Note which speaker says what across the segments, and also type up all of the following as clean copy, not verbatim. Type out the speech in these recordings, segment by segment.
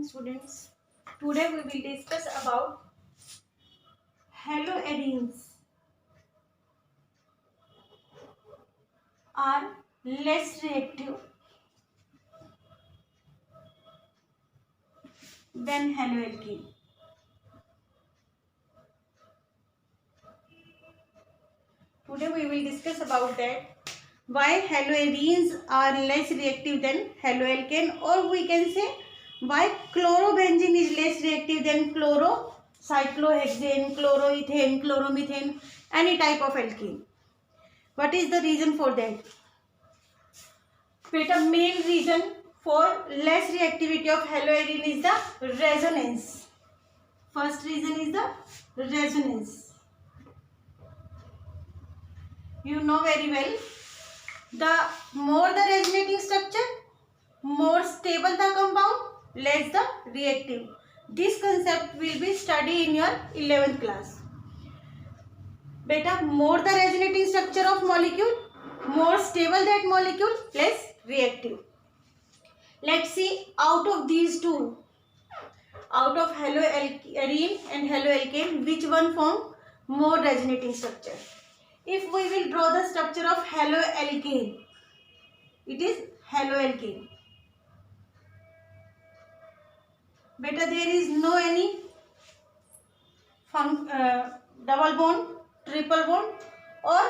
Speaker 1: Students, today we will discuss about haloarenes are less reactive than haloalkane. Today we will discuss about that why haloarenes are less reactive than haloalkane, or we can say why chlorobenzene is less reactive than chlorocyclohexane, chloroethane, chloromethane, any type of alkene. What is the reason for that? Beta, main reason for less reactivity of haloarene is the resonance. First reason is the resonance. You know very well, the more the resonating structure, more stable the compound, less the reactive. This concept will be studied in your 11th class. Beta, more the resonating structure of molecule, more stable that molecule, less reactive. Let's see, out of these two, out of haloarene and haloalkane, which one form more resonating structure? If we will draw the structure of haloalkane, it is haloalkane. Beta, there is no any double bond, triple bond, or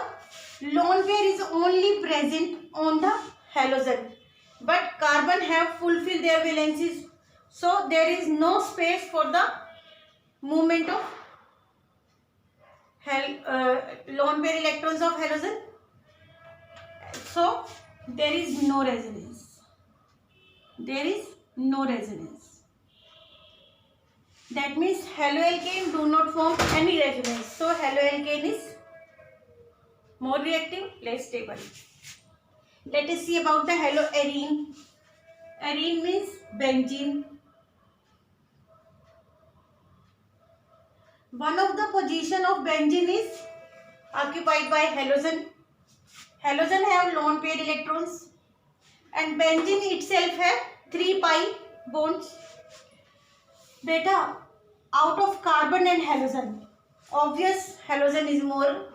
Speaker 1: lone pair is only present on the halogen, but carbon have fulfilled their valencies, so there is no space for the movement of lone pair electrons of halogen, so there is no resonance. There is no resonance. That means haloalkane do not form any resonance. So haloalkane is more reactive, less stable. Let us see about the haloarene. Arene means benzene. One of the position of benzene is occupied by halogen. Halogen have lone pair electrons, and benzene itself have 3 pi bonds. Beta, out of carbon and halogen, obvious halogen is more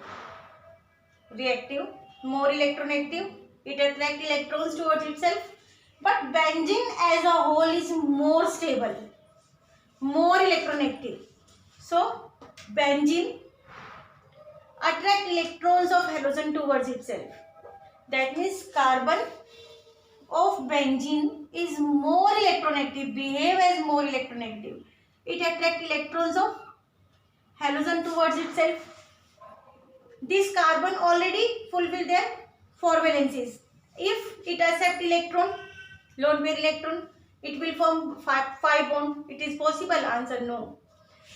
Speaker 1: reactive, more electronegative. It attracts electrons towards itself. But benzene as a whole is more stable, more electronegative. So benzene attract electrons of halogen towards itself. That means carbon of benzene is more electronegative, behave as more electronegative. It attract electrons of halogen towards itself. This carbon already fulfill their 4 valencies. If it accept electron, lone pair electron, it will form 5 bond. It is possible? Answer no.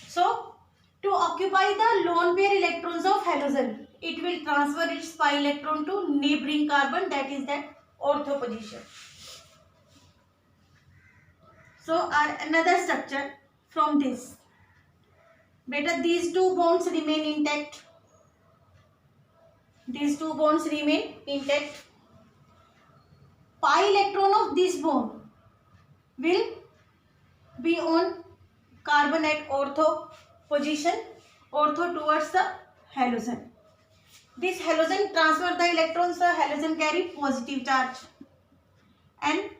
Speaker 1: So to occupy the lone pair electrons of halogen, it will transfer its pi electron to neighboring carbon, that is that ortho position. So another structure from this. Beta, these two bonds remain intact. These two bonds remain intact. Pi electron of this bond will be on carbon at ortho position, ortho towards the halogen. This halogen transfer the electrons, the halogen carry positive charge, and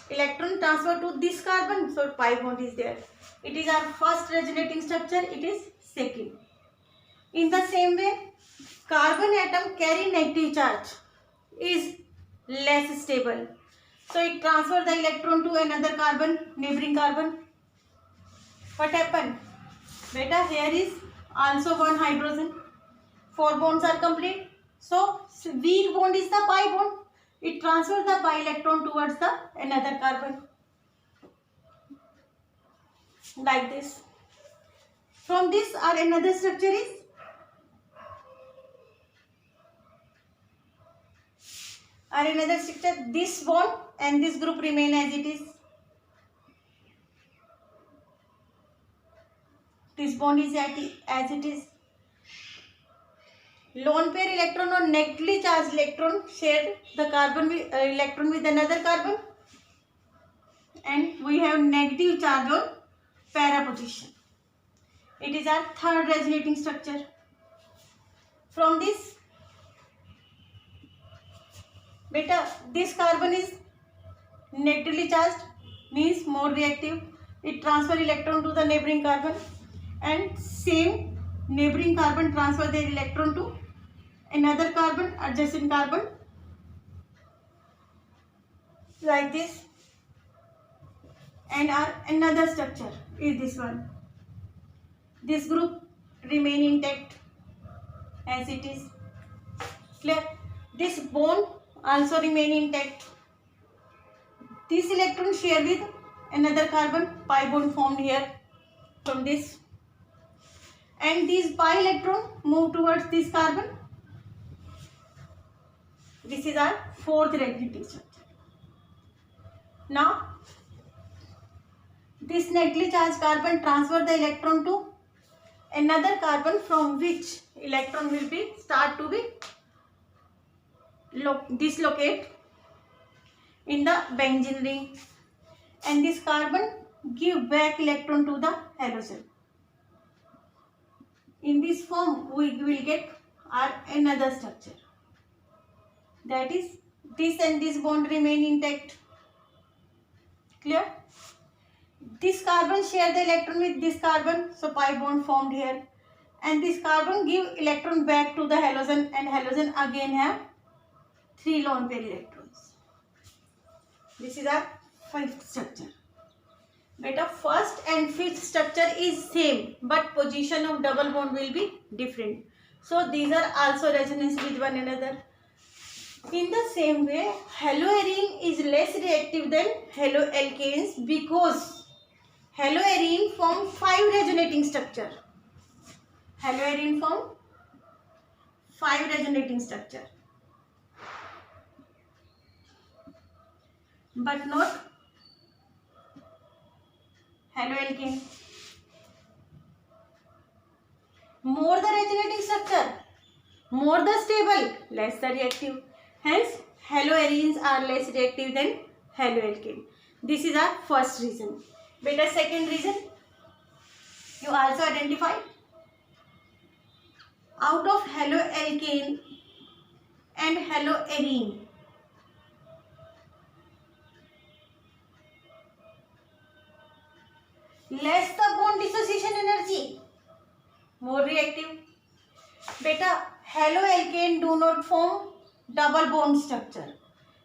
Speaker 1: electron transfer to this carbon, so pi bond is there. It is our first resonating structure, it is second. In the same way, carbon atom carry negative charge, is less stable. So it transfers the electron to another carbon, neighboring carbon. What happened? Beta, here is also one hydrogen. 4 bonds are complete. So weak bond is the pi bond. It transfers the pi electron towards the another carbon. Like this. From this our another structure is this bond and this group remain as it is. This bond is as it is. Lone pair electron or negatively charged electron share the carbon with, electron with another carbon, and we have negative charge on para position. It is our third resonating structure. From this, beta, this carbon is negatively charged, means more reactive. It transfer electron to the neighboring carbon, and same neighboring carbon transfer their electron to another carbon, adjacent carbon, like this. And our another structure is this one. This group remain intact as it is. Clear? This bond also remain intact. This electron share with another carbon, pi bond formed here from this, and these pi electron move towards this carbon. This is our fourth resonating structure. Now this negatively charged carbon transfer the electron to another carbon, from which electron will be start to be dislocate in the benzene ring, and this carbon give back electron to the halogen. In this form we will get our another structure, that is this and this bond remain intact. Clear? This carbon share the electron with this carbon, so pi bond formed here, and this carbon give electron back to the halogen, and halogen again have 3 lone pair electrons. This is our fifth structure. Beta, first and fifth structure is same, but position of double bond will be different. So these are also resonance with one another. In the same way, haloarine is less reactive than haloalkanes because haloarine form 5 resonating structure. Haloarine form 5 resonating structure, but not haloalkane. More the resonating structure, more the stable, less the reactive. Hence, haloarenes are less reactive than haloalkane. This is our first reason. Beta, second reason, you also identify out of haloalkane and haloarine, less the bond dissociation energy, more reactive. Beta, haloalkane do not form double bond structure,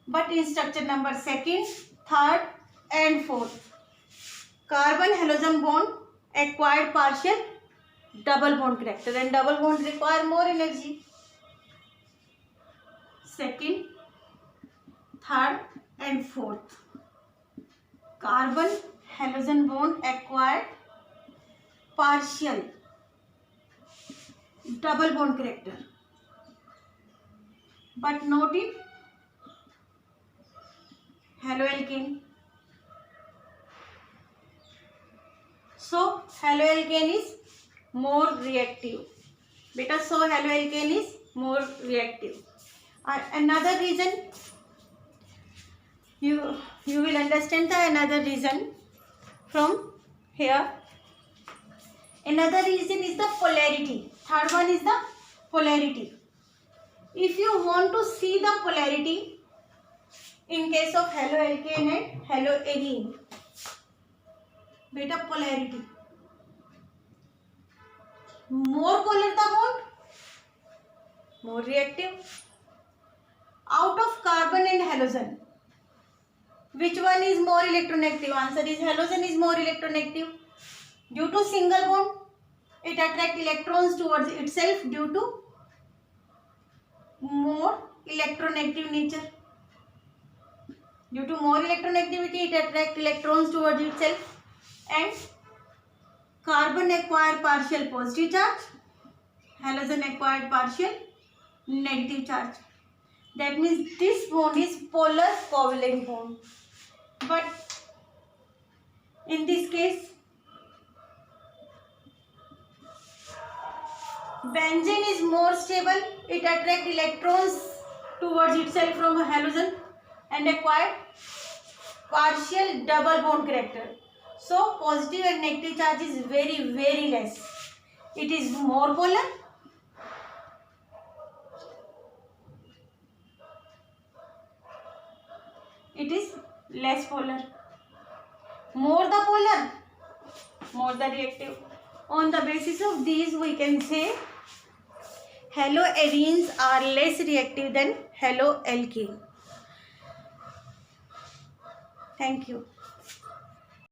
Speaker 1: but in structure number 2nd, 3rd and 4th, carbon halogen bond acquired partial double bond character, and double bond require more energy. 2nd, 3rd and 4th, carbon halogen bond acquired partial double bond character, but not in haloalkane. So haloalkane is more reactive. Beta, so haloalkane is more reactive. Another reason, you will understand the another reason from here. Another reason is the polarity. Third one is the polarity. If you want to see the polarity in case of haloalkane and haloarine, beta, polarity, more polar the bond, more reactive. Out of carbon and halogen, which one is more electronegative? Answer is halogen is more electronegative. Due to single bond, it attracts electrons towards itself due to more electronegative nature. Due to more electronegativity, it attracts electrons towards itself, and carbon acquire partial positive charge, halogen acquired partial negative charge. That means this bond is polar covalent bond. But in this case, benzene is more stable. It attracts electrons towards itself from a halogen and acquired partial double bond character. So positive and negative charge is very, very less. It is more polar. It is less polar. More the polar, more the reactive. On the basis of these, we can say haloarenes are less reactive than haloalkane. Thank you.